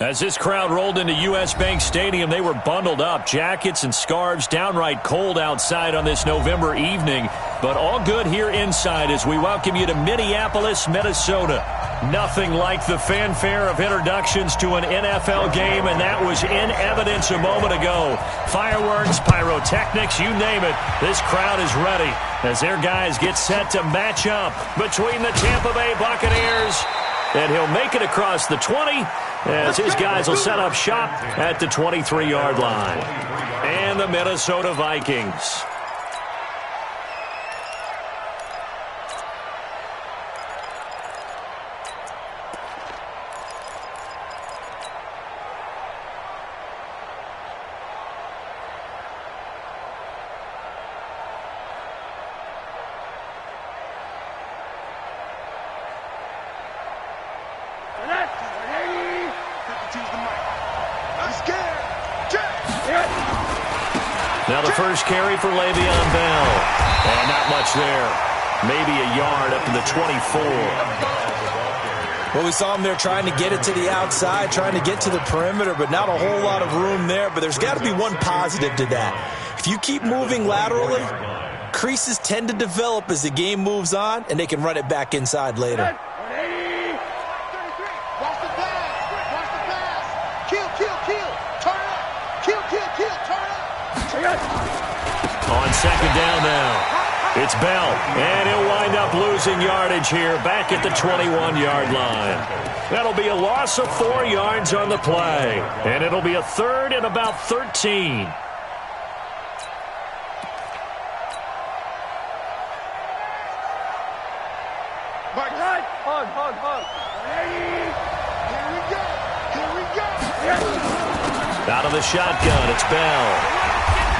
As this crowd rolled into U.S. Bank Stadium, they were bundled up, jackets and scarves, downright cold outside on this November evening, but all good here inside as we welcome you to Minneapolis, Minnesota. Nothing like the fanfare of introductions to an NFL game, and that was in evidence a moment ago. Fireworks, pyrotechnics, you name it, this crowd is ready as their guys get set to match up between the Tampa Bay Buccaneers, and he'll make it across the 20 as his guys will set up shop at the 23-yard line. And the Minnesota Vikings. Now the first carry for Le'Veon Bell. And not much there. Maybe a yard up to the 24. Well, we saw him there trying to get it to the outside, trying to get to the perimeter, but not a whole lot of room there. But there's got to be one positive to that. If you keep moving laterally, creases tend to develop as the game moves on, and they can run it back inside later. On second down now, it's Bell, and he'll wind up losing yardage here back at the 21-yard line. That'll be a loss of 4 yards on the play, and it'll be a third and about 13. Out of the shotgun, it's Bell.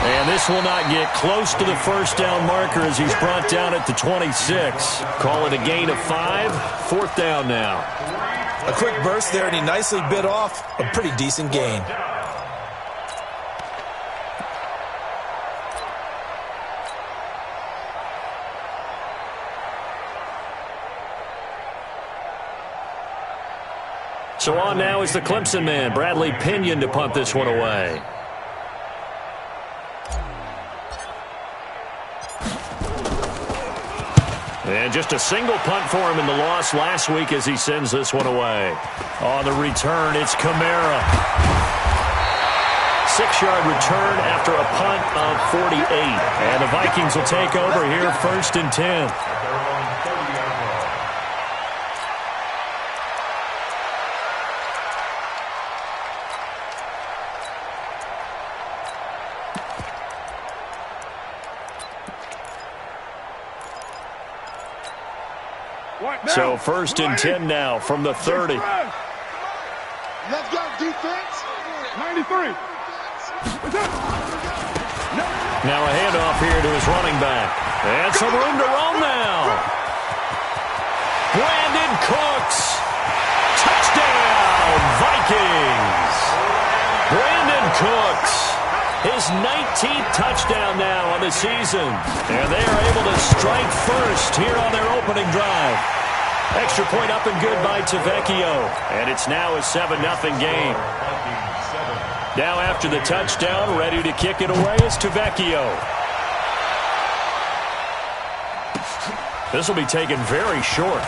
And this will not get close to the first down marker as he's brought down at the 26. Call it a gain of 5. 4th down now. A quick burst there, and he nicely bit off a pretty decent gain. So on now is the Clemson man, Bradley Pinion, to punt this one away. And just a single punt for him in the loss last week as he sends this one away. On the return, it's Kamara. 6-yard return after a punt of 48. And the Vikings will take over here 1st and 10. So 1st and 10 now from the 30. Let's go, defense. 93. Now a handoff here to his running back. And some room to roam now. Brandon Cooks. Touchdown, Vikings. Brandon Cooks. His 19th touchdown now on the season. And they are able to strike first here on their opening drive. Extra point up and good by Tavecchio. And it's now a 7-0 game. Now after the touchdown, ready to kick it away is Tavecchio. This will be taken very short.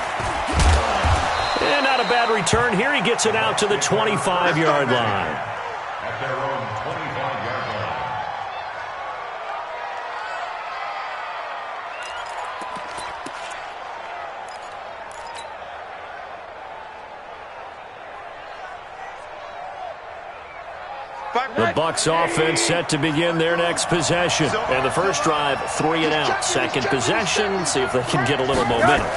And not a bad return here. He gets it out to the 25-yard line. At their own 25-yard line. The Bucs offense set to begin their next possession. And the first drive, 3 and out. Second possession, see if they can get a little momentum.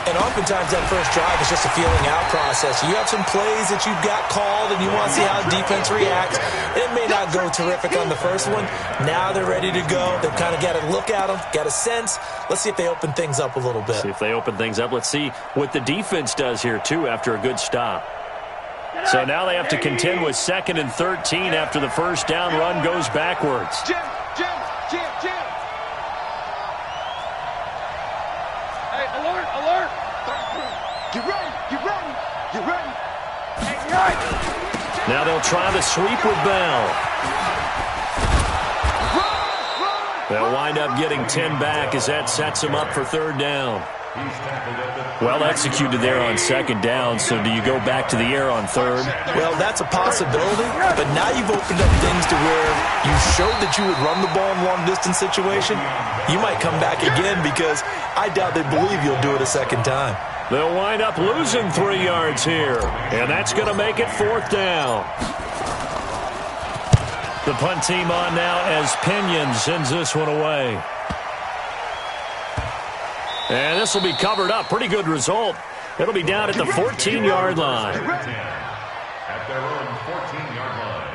And oftentimes that first drive is just a feeling out process. You have some plays that you've got called and you want to see how defense reacts. It may not go terrific on the first one. Now they're ready to go. They've kind of got to look at them, got a sense. Let's see if they open things up a little bit. See if they open things up. Let's see what the defense does here, too, after a good stop. So now they have to contend with 2nd and 13 after the first down run goes backwards. Jim. Hey, alert. Get ready. Hey, right. Now they'll try the sweep with Bell. They'll wind up getting 10 back as that sets them up for third down. Well executed there on second down, so do you go back to the air on third? Well, that's a possibility, but now you've opened up things to where you showed that you would run the ball in long-distance situation. You might come back again because I doubt they believe you'll do it a second time. They'll wind up losing 3 yards here, and that's going to make it fourth down. The punt team on now as Pinion sends this one away. And this will be covered up. Pretty good result. It'll be down at the 14-yard line. At their own 14-yard line.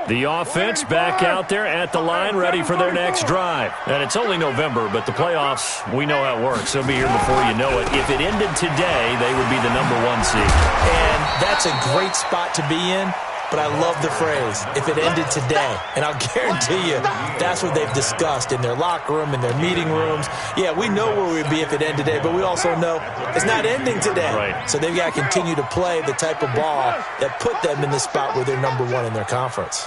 The offense back out there at the line, ready for their next drive. And it's only November, but the playoffs, we know how it works. They'll be here before you know it. If it ended today, they would be the #1 seed. And that's a great spot to be in, but I love the phrase, if it ended today. And I'll guarantee you, that's what they've discussed in their locker room, in their meeting rooms. Yeah, we know where we'd be if it ended today, but we also know it's not ending today. Right. So they've got to continue to play the type of ball that put them in the spot where they're #1 in their conference.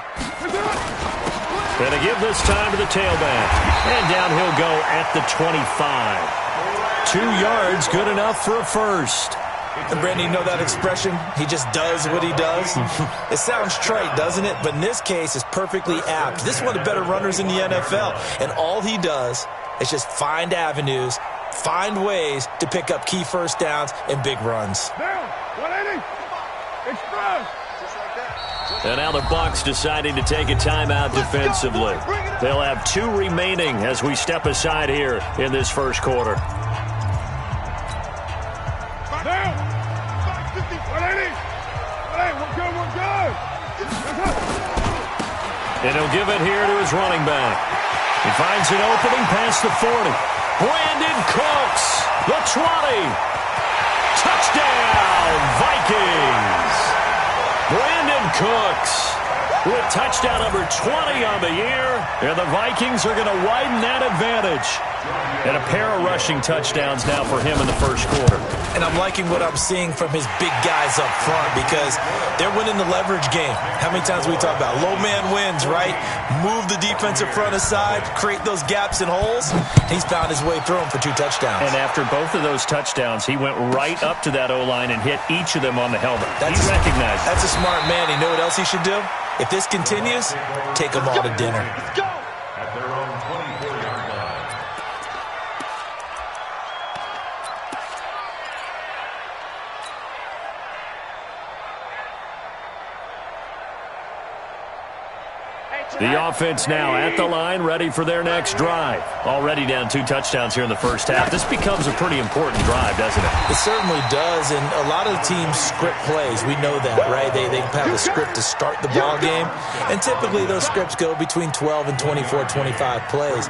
Going to give this time to the tailback. And down he'll go at the 25. 2 yards, good enough for a first. And Brandon, you know that expression? He just does what he does. It sounds trite, doesn't it? But in this case, it's perfectly apt. This is one of the better runners in the NFL. And all he does is just find avenues, find ways to pick up key first downs and big runs. Down, 180. Express. And now the Bucs deciding to take a timeout defensively. They'll have 2 remaining as we step aside here in this first quarter. Down. 180. Hey, one good. And he'll give it here to his running back. He finds an opening past the 40. Brandon Cooks, the 20. Touchdown, Vikings. Brandon Cooks with touchdown number 20 on the year. And the Vikings are going to widen that advantage. And a pair of rushing touchdowns now for him in the first quarter. And I'm liking what I'm seeing from his big guys up front because they're winning the leverage game. How many times we talk about low man wins, right? Move the defensive front aside, create those gaps and holes. He's found his way through them for 2 touchdowns. And after both of those touchdowns, he went right up to that O-line and hit each of them on the helmet. He recognized it. That's a smart man. You know what else he should do? If this continues, take them all to dinner. At their own 24-yard line. The offense now at the line, ready for their next drive. Already down 2 touchdowns here in the first half. This becomes a pretty important drive, doesn't it? It certainly does, and a lot of teams script plays. We know that, right? They have a script to start the ball game, and typically those scripts go between 12 and 24, 25 plays.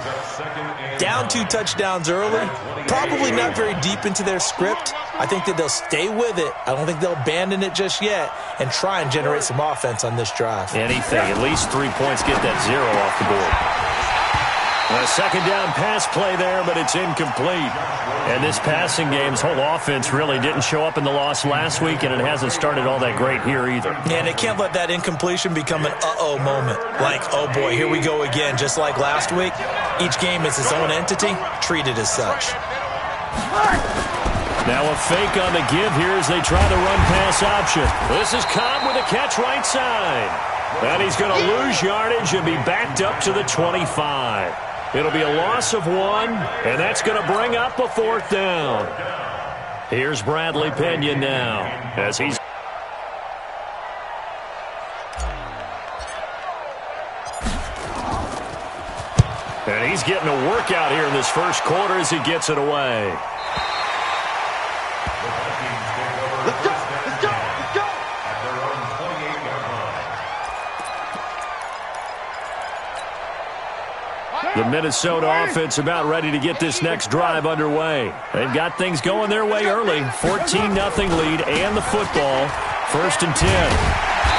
Down 2 touchdowns early, probably not very deep into their script. I think that they'll stay with it. I don't think they'll abandon it just yet and try and generate some offense on this drive. Anything, at least 3 points, get that 0 off the board. A second down pass play there, but it's incomplete. And this passing game's whole offense really didn't show up in the loss last week, and it hasn't started all that great here either. And they can't let that incompletion become an uh-oh moment. Like, oh boy, here we go again, just like last week. Each game is its own entity, treated as such. Now a fake on the give here as they try the run-pass option. This is Cobb with a catch right side. And he's going to lose yardage and be backed up to the 25. It'll be a loss of 1, and that's going to bring up a 4th down. Here's Bradley Pinion now as he's... And he's getting a workout here in this first quarter as he gets it away. Let's go. Let's go. Let's go. At their own 28-yard line. The Minnesota offense about ready to get this next drive underway. They've got things going their way early. 14-0 lead and the football. 1st and 10.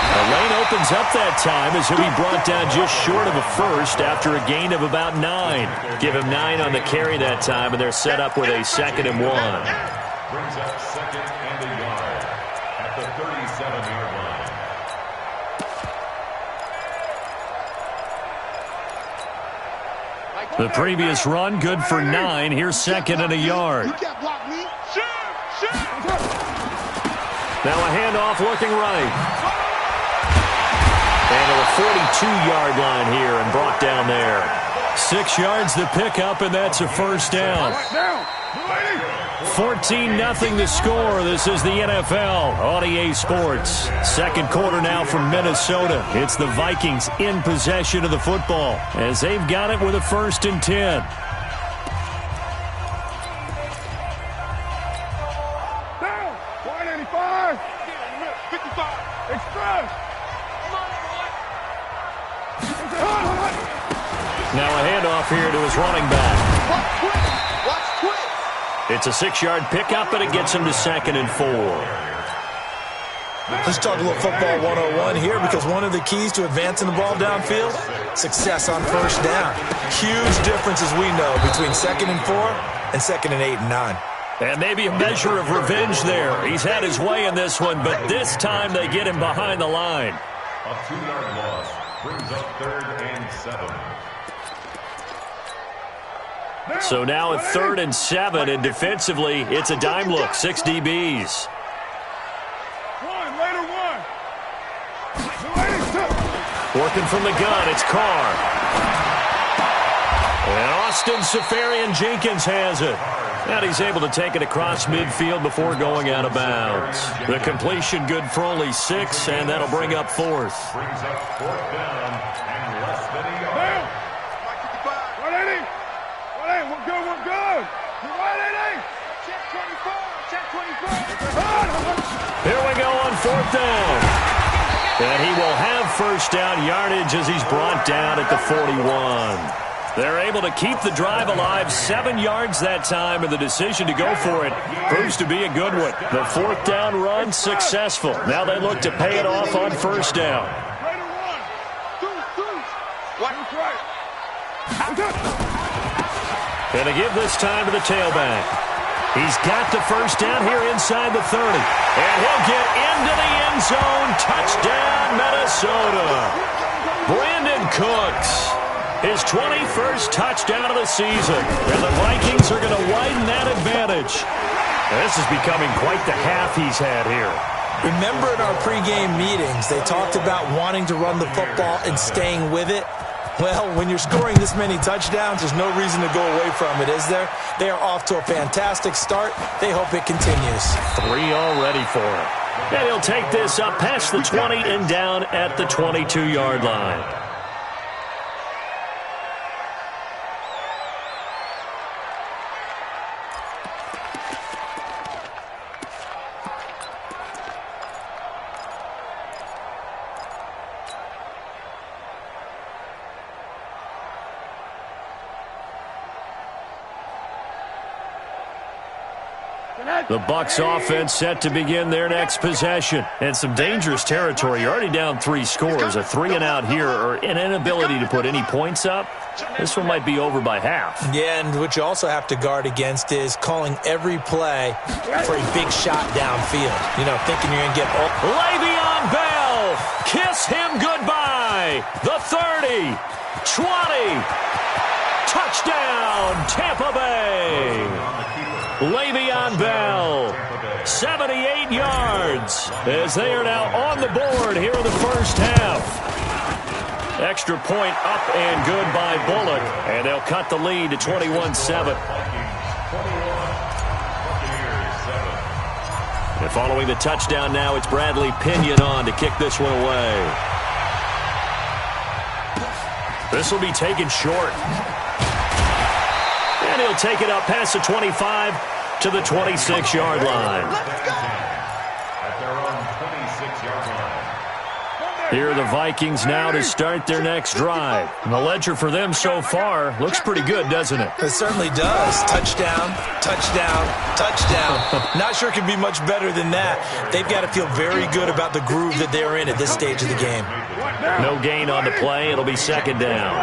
The lane opens up that time as he'll be brought down just short of a first after a gain of about 9. Give him 9 on the carry that time, and they're set up with a 2nd and 1. Brings up 2nd and a yard at the 37-yard line. The previous run, good for 9. Here's 2nd and a yard. Now a handoff looking right. And to the 42-yard line here and brought down there. 6 yards the pickup, and that's a first down. 14-0 the score. This is the NFL on EA Sports. Second quarter now from Minnesota. It's the Vikings in possession of the football as they've got it with a 1st and 10. Down. 185. 55. Express. Now a handoff here to his running back. Watch quick. It's a 6-yard pickup, and it gets him to 2nd and 4. Let's talk a little football 101 here, because one of the keys to advancing the ball downfield, success on first down. Huge differences we know between 2nd and 4 and 2nd and 8 and 9. And maybe a measure of revenge there. He's had his way in this one, but this time they get him behind the line. A 2-yard loss brings up 3rd and 7. So now a 3rd and 7, and defensively, it's a dime look. 6 DBs. Working from the gun, it's Carr. And Austin Safarian-Jenkins has it. And he's able to take it across midfield before going out of bounds. The completion good for only 6, and that'll bring up 4th. Brings up 4th down and less than a yard. 180. 180. We're good. We're good. 180. Check 24. Check 24. Here we go on 4th down. And he will have first down yardage as he's brought down at the 41. They're able to keep the drive alive. 7 yards that time, and the decision to go for it proves to be a good one. The 4th down run successful. Now they look to pay it off on first down. And to give this time to the tailback. He's got the first down here inside the 30. And he'll get into the end zone. Touchdown, Minnesota. Brandon Cooks. His 21st touchdown of the season. And the Vikings are going to widen that advantage. And this is becoming quite the half he's had here. Remember in our pregame meetings, they talked about wanting to run the football and staying with it? Well, when you're scoring this many touchdowns, there's no reason to go away from it, is there? They are off to a fantastic start. They hope it continues. 3 already for him. And he'll take this up past the 20 and down at the 22-yard line. The Bucs offense set to begin their next possession. And some dangerous territory. You're already down 3 scores. A 3-and-out here, or an inability to put any points up. This one might be over by half. Yeah, and what you also have to guard against is calling every play for a big shot downfield. You know, thinking you're going to get... Le'Veon Bell! Kiss him goodbye! The 30! 20! Touchdown, Tampa Bay! Le'Veon Bell, 78 yards, as they are now on the board here in the first half. Extra point up and good by Bullock, and they'll cut the lead to 21-7. And following the touchdown now, it's Bradley Pinion on to kick this one away. This will be taken short. And he'll take it up past the 25 to the 26-yard line. At their own 26-yard line. Here are the Vikings now to start their next drive. And the ledger for them so far looks pretty good, doesn't it? It certainly does. Touchdown, touchdown, touchdown. Not sure it could be much better than that. They've got to feel very good about the groove that they're in at this stage of the game. No gain on the play. It'll be second down.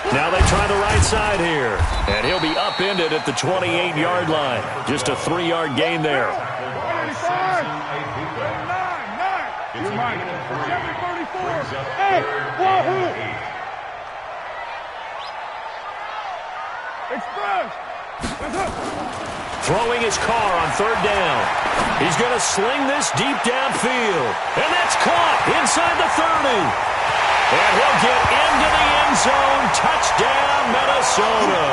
Now they try the right side here. And he'll be upended at the 28-yard line. Just a 3-yard gain there. Throwing his car on third down. He's going to sling this deep downfield. And that's caught inside the 30. And he'll get into the end zone. Touchdown, Minnesota.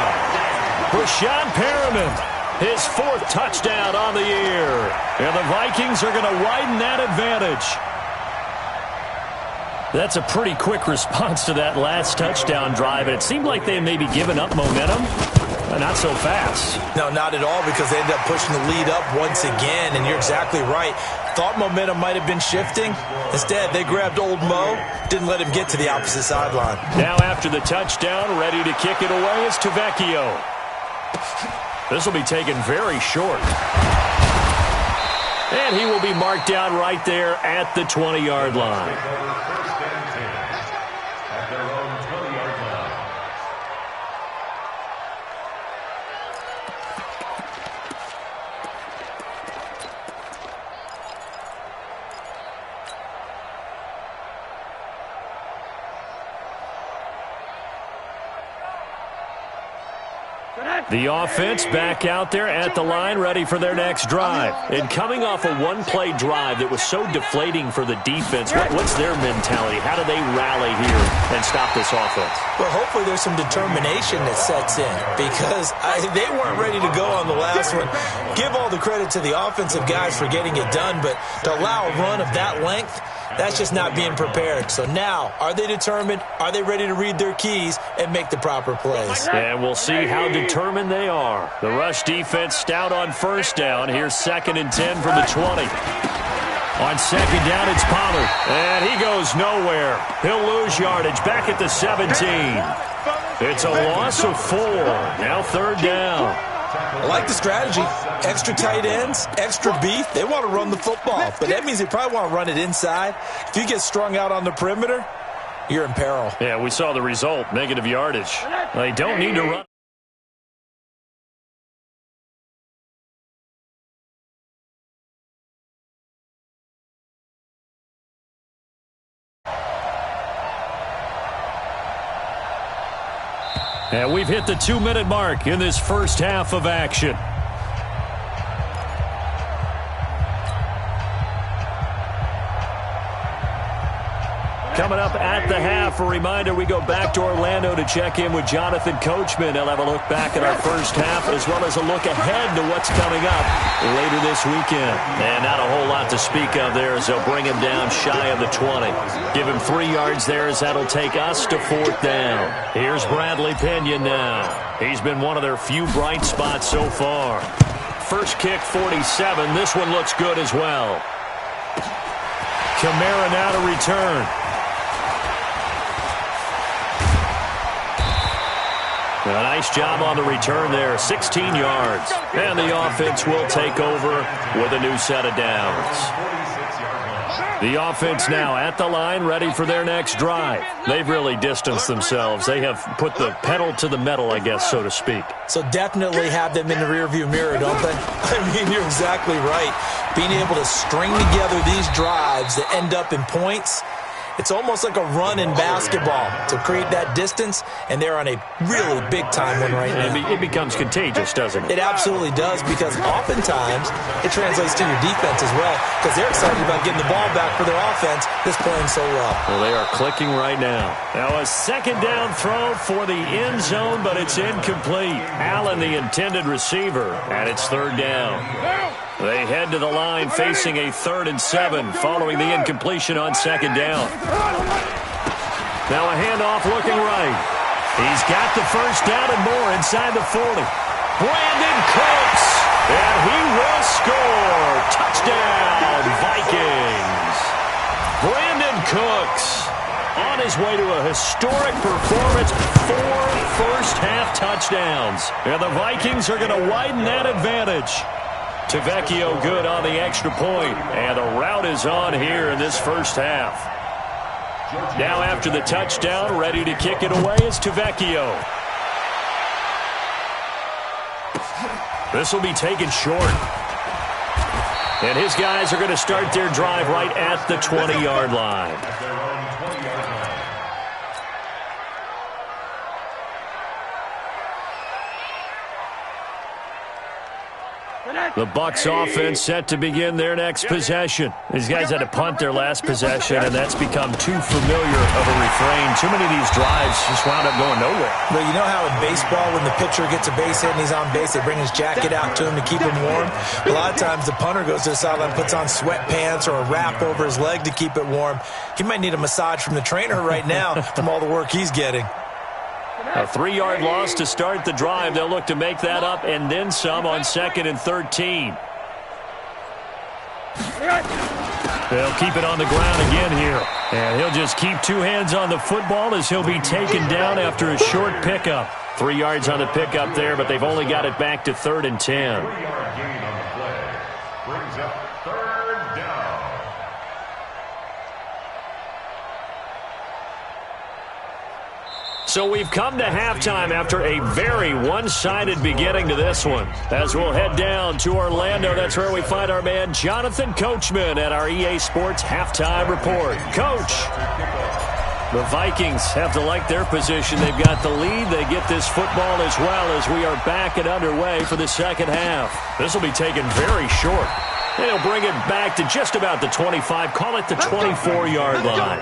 Brashad Perriman, his 4th touchdown on the year. And the Vikings are going to widen that advantage. That's a pretty quick response to that last touchdown drive. And it seemed like they may be giving up momentum. Not so fast. No, not at all, because they ended up pushing the lead up once again. And you're exactly right. Thought momentum might have been shifting. Instead, they grabbed old Mo, didn't let him get to the opposite sideline. Now after the touchdown, ready to kick it away is Tavecchio. This will be taken very short. And he will be marked down right there at the 20-yard line. The offense back out there at the line, ready for their next drive. And coming off a one-play drive that was so deflating for the defense, what's their mentality? How do they rally here and stop this offense? Well, hopefully there's some determination that sets in, because they weren't ready to go on the last one. Give all the credit to the offensive guys for getting it done, but to allow a run of that length, that's just not being prepared. So now, are they determined? Are they ready to read their keys and make the proper plays? And we'll see how determined they are. The rush defense stout on first down. Here's 2nd and 10 from the 20. On second down, it's Pollard. And he goes nowhere. He'll lose yardage back at the 17. It's a loss of 4. Now 3rd down. I like the strategy. Extra tight ends, extra beef. They want to run the football, but that means they probably want to run it inside. If you get strung out on the perimeter, you're in peril. Yeah, we saw the result, negative yardage. They don't need to run. And we've hit the 2-minute mark in this first half of action. Coming up at the half, a reminder, we go back to Orlando to check in with Jonathan Coachman. He'll have a look back at our first half as well as a look ahead to what's coming up later this weekend. And not a whole lot to speak of there as they'll bring him down shy of the 20. Give him 3 yards there as that'll take us to 4th down. Here's Bradley Pinion now. He's been one of their few bright spots so far. First kick, 47. This one looks good as well. Kamara now to return. A nice job on the return there, 16 yards. And the offense will take over with a new set of downs. The offense now at the line, ready for their next drive. They've really distanced themselves. They have put the pedal to the metal, I guess, so to speak. So definitely have them in the rearview mirror, don't they? I mean, you're exactly right. Being able to string together these drives that end up in points, it's almost like a run in basketball to create that distance, and they're on a really big-time one right now. It becomes contagious, doesn't it? It absolutely does, because oftentimes it translates to your defense as well, because they're excited about getting the ball back for their offense that's playing so well. Well, they are clicking right now. Now a second down throw for the end zone, but it's incomplete. Allen, the intended receiver, and it's 3rd down. They head to the line facing a 3rd and 7 following the incompletion on 2nd down. Now a handoff looking right. He's got the first down and more inside the 40. Brandon Cooks, and he will score. his way to a historic performance, 4 first-half touchdowns. And the Vikings are going to widen that advantage. Tavecchio good on the extra point, and the route is on here in this first half. Now after the touchdown, ready to kick it away is Tavecchio. This will be taken short. And his guys are going to start their drive right at the 20-yard line. The Bucs offense set to begin their next possession. These guys had to punt their last possession, and that's become too familiar of a refrain. Too many of these drives just wound up going nowhere. But you know how in baseball, when the pitcher gets a base hit and he's on base, they bring his jacket out to him to keep him warm? A lot of times the punter goes to the sideline, puts on sweatpants or a wrap over his leg to keep it warm. He might need a massage from the trainer right now from all the work he's getting. A 3-yard loss to start the drive. They'll look to make that up and then some on 2nd and 13. They'll keep it on the ground again here. And he'll just keep 2 hands on the football as he'll be taken down after a short pickup. 3 yards on the pickup there, but they've only got it back to 3rd and 10. 3-yard gain on the play. Brings up 3rd down. So we've come to halftime after a very one-sided beginning to this one. As we'll head down to Orlando, that's where we find our man Jonathan Coachman at our EA Sports Halftime Report. Coach, the Vikings have to like their position. They've got the lead. They get this football as well as we are back and underway for the second half. This will be taken very short. And he'll bring it back to just about the 25, call it the 24-yard line.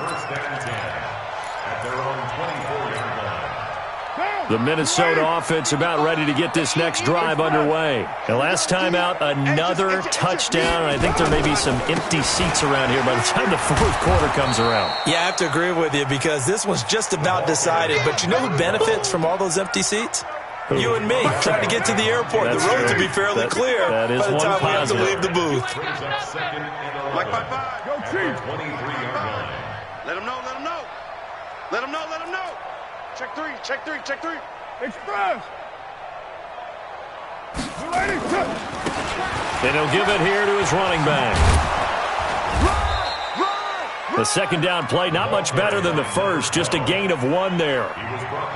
The Minnesota offense about ready to get this next drive underway. And last time out, another touchdown. And I think there may be some empty seats around here by the time the 4th quarter comes around. Yeah, I have to agree with you because this one's just about decided. But you know who benefits from all those empty seats? You and me, trying to get to the airport. The roads will be fairly clear by the time we have to leave the booth. Mike 5-5. Go Chiefs. Let him know, let him know. Let him know, let him know. Check 3, check 3, check 3. Express. And he'll give it here to his running back. The second down play, not much better than the first, just a gain of 1 there.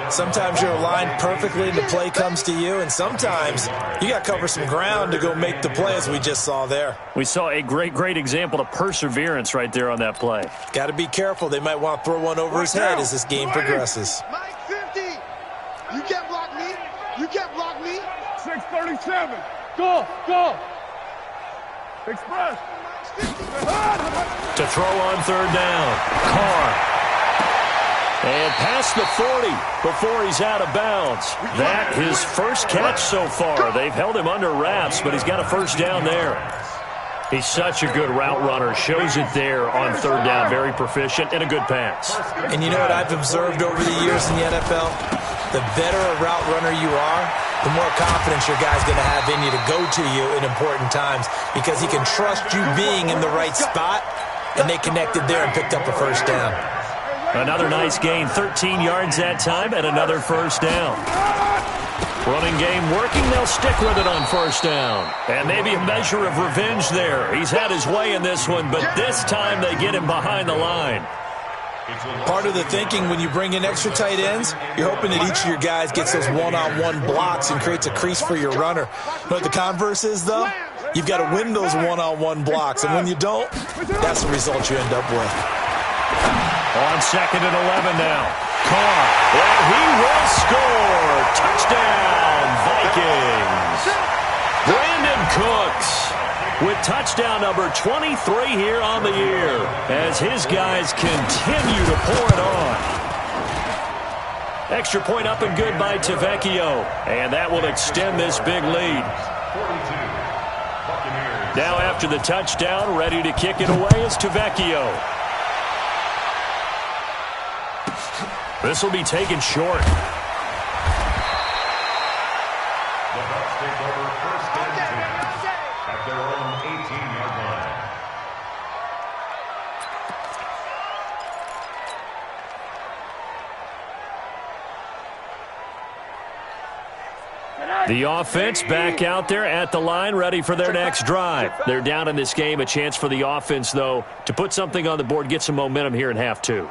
Sometimes you're aligned perfectly and the play comes to you, and sometimes you got to cover some ground to go make the play, as we just saw there. We saw a great example of perseverance right there on that play. Got to be careful. They might want to throw one over his head as this game progresses. Mike 50. You can't block me. You can't block me. 637. Go. Express. To throw on 3rd down. Carr. And past the 40 before he's out of bounds. That his first catch so far. They've held him under wraps, but he's got a first down there. He's such a good route runner. Shows it there on 3rd down. Very proficient and a good pass. And you know what I've observed over the years in the NFL? The better a route runner you are, the more confidence your guy's going to have in you to go to you in important times because he can trust you being in the right spot, and they connected there and picked up a first down. Another nice gain, 13 yards that time, and another first down. Running game working, they'll stick with it on 1st down. And maybe a measure of revenge there. He's had his way in this one, but this time they get him behind the line. Part of the thinking when you bring in extra tight ends, you're hoping that each of your guys gets those one-on-one blocks and creates a crease for your runner. You know what the converse is, though? You've got to win those one-on-one blocks, and when you don't, that's the result you end up with. On 2nd and 11 now. Carr, and he will score. Touchdown, Vikings. Brandon Cooks with touchdown number 23 here on the year as his guys continue to pour it on. Extra point up and good by Tavecchio, and that will extend this big lead. Now after the touchdown, ready to kick it away is Tavecchio. This will be taken short. The Bucs take over 1st and 10 at their own 18-yard line. The offense back out there at the line, ready for their next drive. They're down in this game. A chance for the offense, though, to put something on the board, get some momentum here in half two.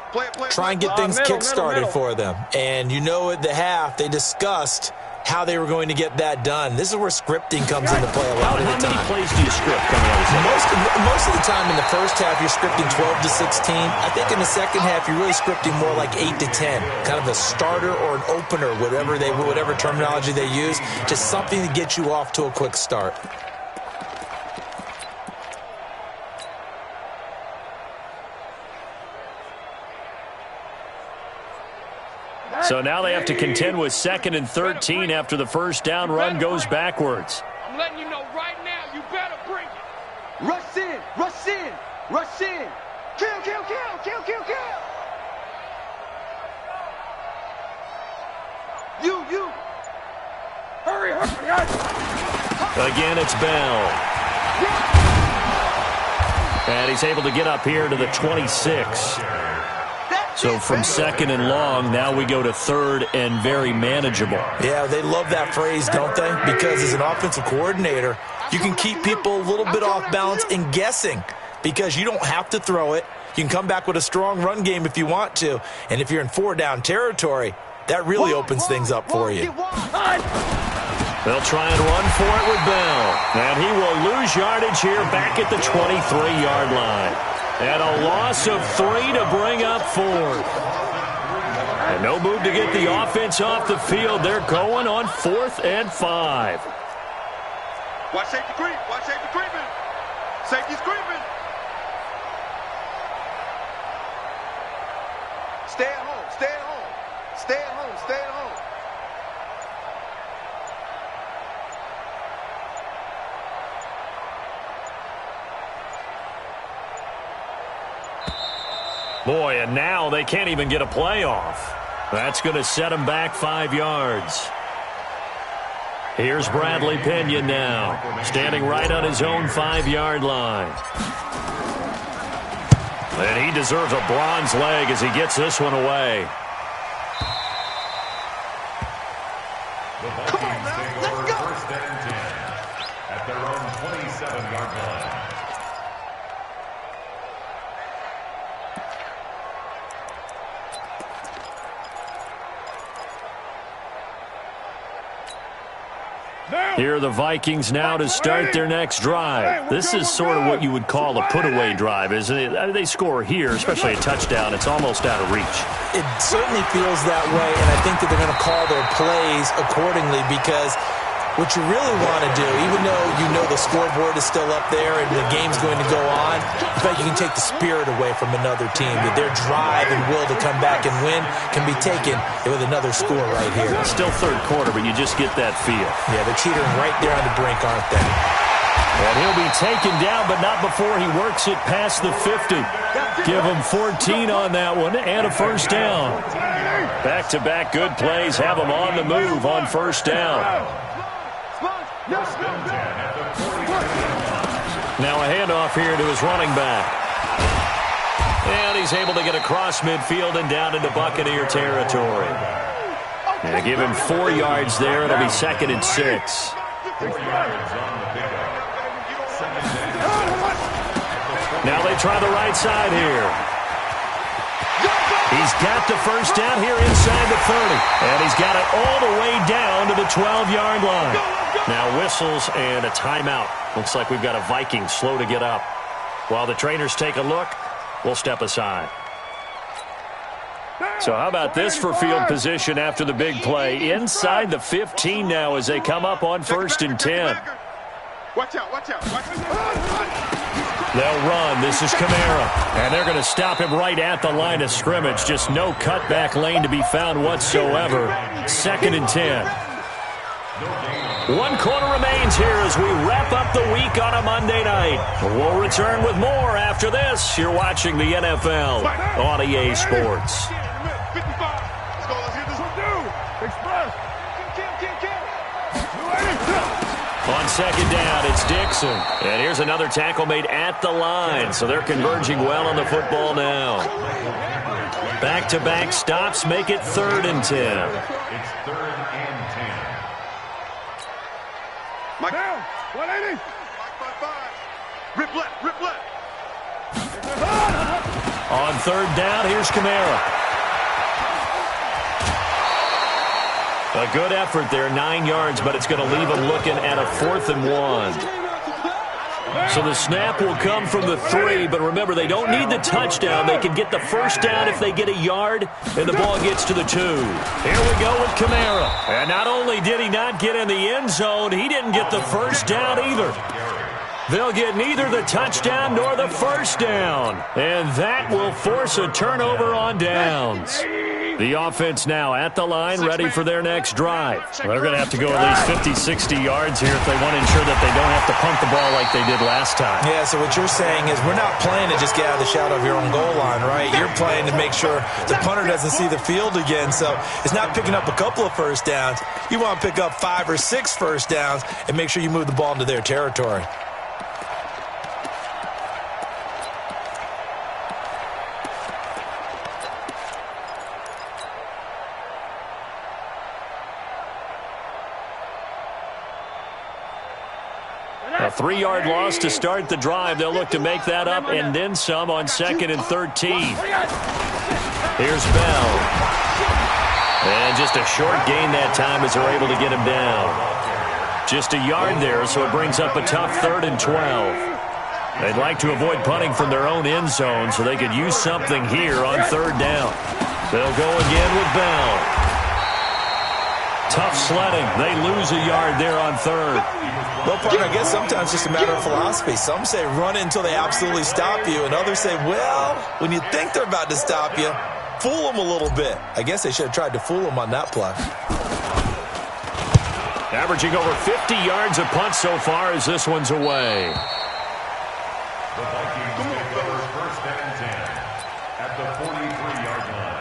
Try and get things kick-started for them. And you know at the half, they discussed how they were going to get that done. This is where scripting comes into play a lot of the time. How many plays do you script coming out of the most of the time in the first half, you're scripting 12 to 16. I think in the second half, you're really scripting more like 8 to 10. Kind of a starter or an opener, whatever terminology they use. Just something to get you off to a quick start. So now they have to contend with 2nd and 13 after the first down run goes backwards. I'm letting you know right now, you better bring it. Rush in, rush in, rush in. Kill, kill, kill, kill, kill, kill. You. Hurry, hurry. Again, it's Bell. And he's able to get up here to the 26. So from 2nd and long, now we go to 3rd and very manageable. Yeah, they love that phrase, don't they? Because as an offensive coordinator, you can keep people a little bit off balance and guessing because you don't have to throw it. You can come back with a strong run game if you want to. And if you're in 4-down territory, that really opens things up for you. They'll try and run for it with Bell. And he will lose yardage here back at the 23-yard line. And a loss of 3 to bring up 4th. And no move to get the offense off the field. They're going on 4th and 5. Watch safety creep. Watch safety creeping. Safety's creeping. Stay at home. Stay at home. Stay at home. Stay at home. Boy, and now they can't even get a playoff. That's going to set them back 5 yards. Here's Bradley Pinion now, standing right on his own 5-yard line. And he deserves a bronze leg as he gets this one away. Come on now, let's go. 1st and 10 at their own 27-yard line. Here are the Vikings now to start their next drive. This is sort of what you would call a put-away drive, isn't it? They score here, especially a touchdown. It's almost out of reach. It certainly feels that way, and I think that they're going to call their plays accordingly because what you really want to do, even though you know the scoreboard is still up there and the game's going to go on, in fact, you can take the spirit away from another team, that their drive and will to come back and win can be taken with another score right here. It's still 3rd quarter, but you just get that feel. Yeah, they're teetering right there on the brink, aren't they? And he'll be taken down, but not before he works it past the 50. Give him 14 on that one and a 1st down. Back-to-back good plays have him on the move on 1st down. Now a handoff here to his running back. And he's able to get across midfield and down into Buccaneer territory. And give him 4 yards there. It'll be 2nd and 6. 4 yards on the pickup. Now they try the right side here. He's got the 1st down here inside the 30. And he's got it all the way down to the 12-yard line. Now whistles and a timeout. Looks like we've got a Viking slow to get up. While the trainers take a look, we'll step aside. So how about this for field position after the big play? Inside the 15 now as they come up on 1st and 10. Watch out, watch out, watch out. They'll run. This is Kamara. And they're going to stop him right at the line of scrimmage. Just no cutback lane to be found whatsoever. 2nd and 10. 1 quarter remains here as we wrap up the week on a Monday night. We'll return with more after this. You're watching the NFL on EA Sports. 55. Let's go. Let's get this one through. Express. On 2nd down, it's Dixon. And here's another tackle made at the line. So they're converging well on the football now. Back-to-back stops make it 3rd and 10. It's 3rd and 10. Mike. Down. 180. Mike 5-5. Rip left. Rip left. On third down, here's Kamara. A good effort there, 9 yards, but it's going to leave him looking at a 4th and 1. So the snap will come from the 3, but remember, they don't need the touchdown. They can get the first down if they get a yard, and the ball gets to the 2. Here we go with Kamara. And not only did he not get in the end zone, he didn't get the first down either. They'll get neither the touchdown nor the first down, and that will force a turnover on downs. The offense now at the line, ready for their next drive. Well, they're going to have to go at least 50, 60 yards here if they want to ensure that they don't have to punt the ball like they did last time. Yeah, so what you're saying is we're not playing to just get out of the shadow of your own goal line, right? You're playing to make sure the punter doesn't see the field again. So it's not picking up a couple of first downs. You want to pick up 5 or 6 first downs and make sure you move the ball into their territory. A 3-yard loss to start the drive. They'll look to make that up and then some on 2nd and 13. Here's Bell. And just a short gain that time as they're able to get him down. Just a yard there, so it brings up a tough 3rd and 12. They'd like to avoid punting from their own end zone so they could use something here on 3rd down. They'll go again with Bell. Tough sledding. They lose a yard there on 3rd. Well, partner, I guess sometimes it's just a matter of philosophy. Some say run until they absolutely stop you, and others say, well, when you think they're about to stop you, fool them a little bit. I guess they should have tried to fool them on that play. Averaging over 50 yards a punt so far as this one's away. The Vikings take over 1st and 10 at the 43-yard line.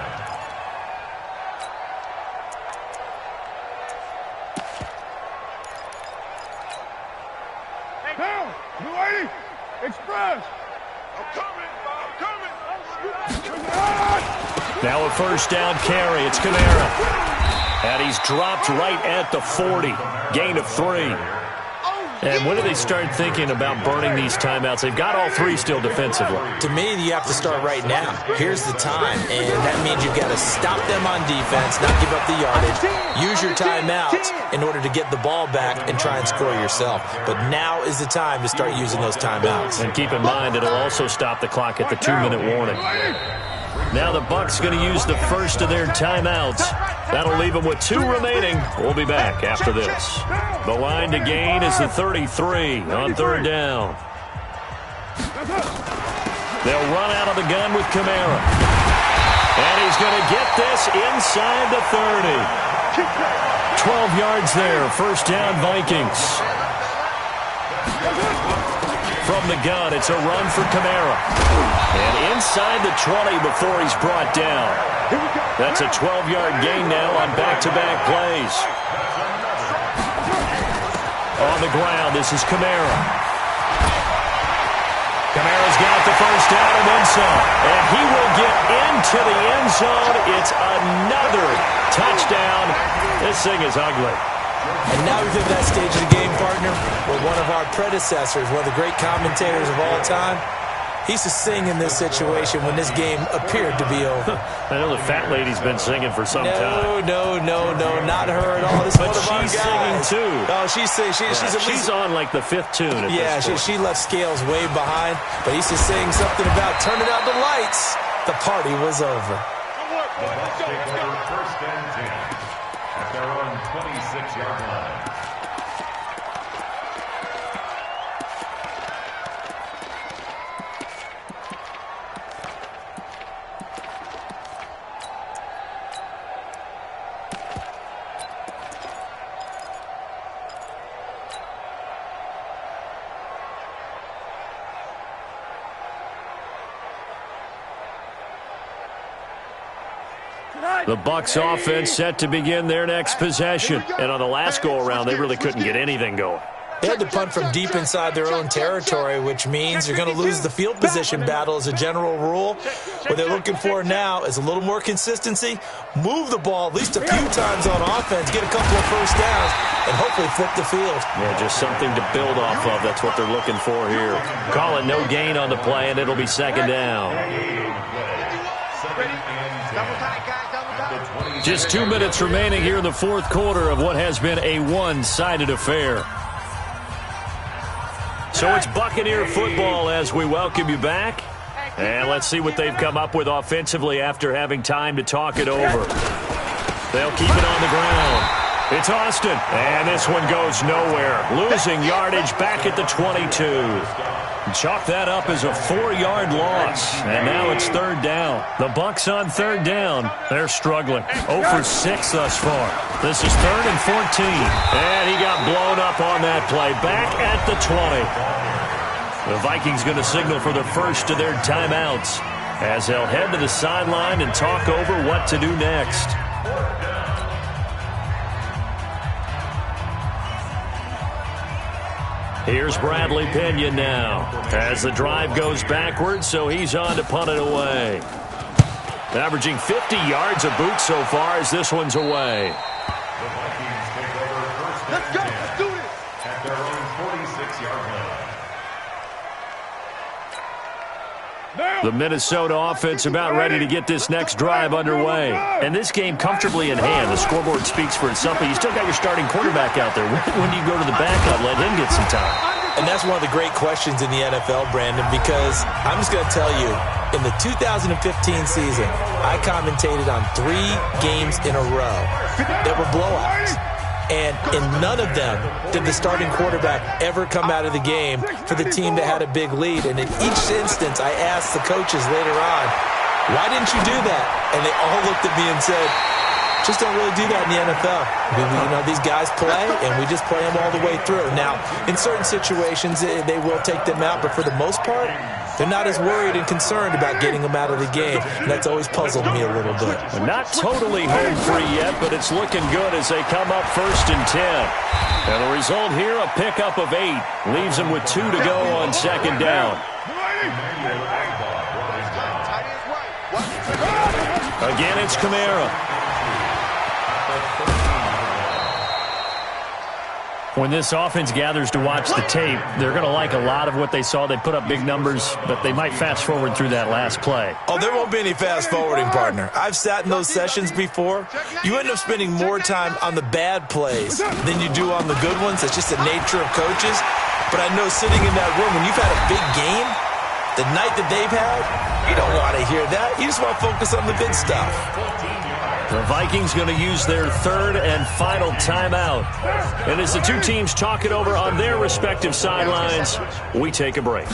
Down. 280. Express. I'm coming. Now a first down carry. It's Kamara. And he's dropped right at the 40. Gain of 3. And when do they start thinking about burning these timeouts? They've got all 3 still defensively. To me, you have to start right now. Here's the time, and that means you've got to stop them on defense, not give up the yardage, use your timeouts in order to get the ball back and try and score yourself. But now is the time to start using those timeouts. And keep in mind, it'll also stop the clock at the 2-minute warning. Now the Bucs going to use the first of their timeouts. That'll leave them with 2 remaining. We'll be back after this. The line to gain is the 33 on 3rd down. They'll run out of the gun with Kamara. And he's going to get this inside the 30. 12 yards there. First down, Vikings. From the gun, it's a run for Kamara. And inside the 20 before he's brought down. That's a 12-yard gain now on back-to-back plays. On the ground, this is Kamara. Kamara's got the first down and then some. And he will get into the end zone. It's another touchdown. This thing is ugly. And now we've hit that stage of the game, partner, where one of our predecessors, one of the great commentators of all time, he used to sing in this situation when this game appeared to be over. I know the fat lady's been singing for some time. No, not her at all. This but she's singing too. Oh, she's on like the 5th tune at this point. she left Scales way behind, but he used to sing something about turning out the lights. The party was over. The Bucs take over 1st and 10 at their own 26-yard line. The Bucs offense set to begin their next possession. And on the last go-around, they really couldn't get anything going. They had to punt from deep inside their own territory, which means you're going to lose the field position battle as a general rule. What they're looking for now is a little more consistency, move the ball at least a few times on offense, get a couple of first downs, and hopefully flip the field. Yeah, just something to build off of. That's what they're looking for here. Call it no gain on the play, and it'll be second down. Just 2 minutes remaining here in the fourth quarter of what has been a one-sided affair. So it's Buccaneer football as we welcome you back. And let's see what they've come up with offensively after having time to talk it over. They'll keep it on the ground. It's Austin, and this one goes nowhere. Losing yardage back at the 22. Chalk that up as a 4-yard loss, and now it's third down. The Bucs on third down. They're struggling. 0 for 6 thus far. This is 3rd and 14, and he got blown up on that play. Back at the 20. The Vikings going to signal for the first of their timeouts as they'll head to the sideline and talk over what to do next. Here's Bradley Pinion now as the drive goes backwards, so he's on to punt it away. Averaging 50 yards a boot so far as this one's away. The Vikings take over first and 10 let's do this. At their own 46-yard line. The Minnesota offense about ready to get this next drive underway. And this game comfortably in hand. The scoreboard speaks for itself, but you still got your starting quarterback out there. When do you go to the backup? Let him get some time. And that's one of the great questions in the NFL, Brandon, because I'm just going to tell you, in the 2015 season, I commentated on 3 games in a row that were blowouts. And in none of them did the starting quarterback ever come out of the game for the team that had a big lead. And in each instance, I asked the coaches later on, why didn't you do that? And they all looked at me and said, just don't really do that in the NFL. You know, these guys play, and we just play them all the way through. Now, in certain situations, they will take them out, but for the most part, they're not as worried and concerned about getting them out of the game. And that's always puzzled me a little bit. Not totally home free yet, but it's looking good as they come up 1st and 10. And the result here, a pickup of 8. Leaves them with 2 to go on 2nd down. Again, it's Kamara. When this offense gathers to watch the tape, they're going to like a lot of what they saw. They put up big numbers, but they might fast forward through that last play. Oh, there won't be any fast forwarding, partner. I've sat in those sessions before. You end up spending more time on the bad plays than you do on the good ones. It's just the nature of coaches. But I know sitting in that room, when you've had a big game, the night that they've had, you don't want to hear that. You just want to focus on the good stuff. The Vikings going to use their 3rd and final timeout. And as the two teams talk it over on their respective sidelines, we take a break.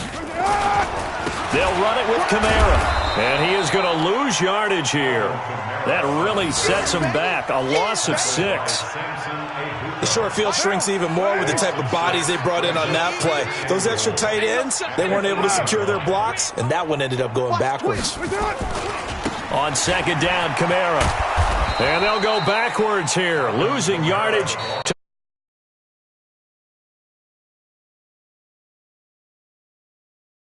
They'll run it with Kamara. And he is going to lose yardage here. That really sets him back. A loss of 6. The short field shrinks even more with the type of bodies they brought in on that play. Those extra tight ends, they weren't able to secure their blocks, and that one ended up going backwards. On 2nd down, Kamara. And they'll go backwards here, losing yardage to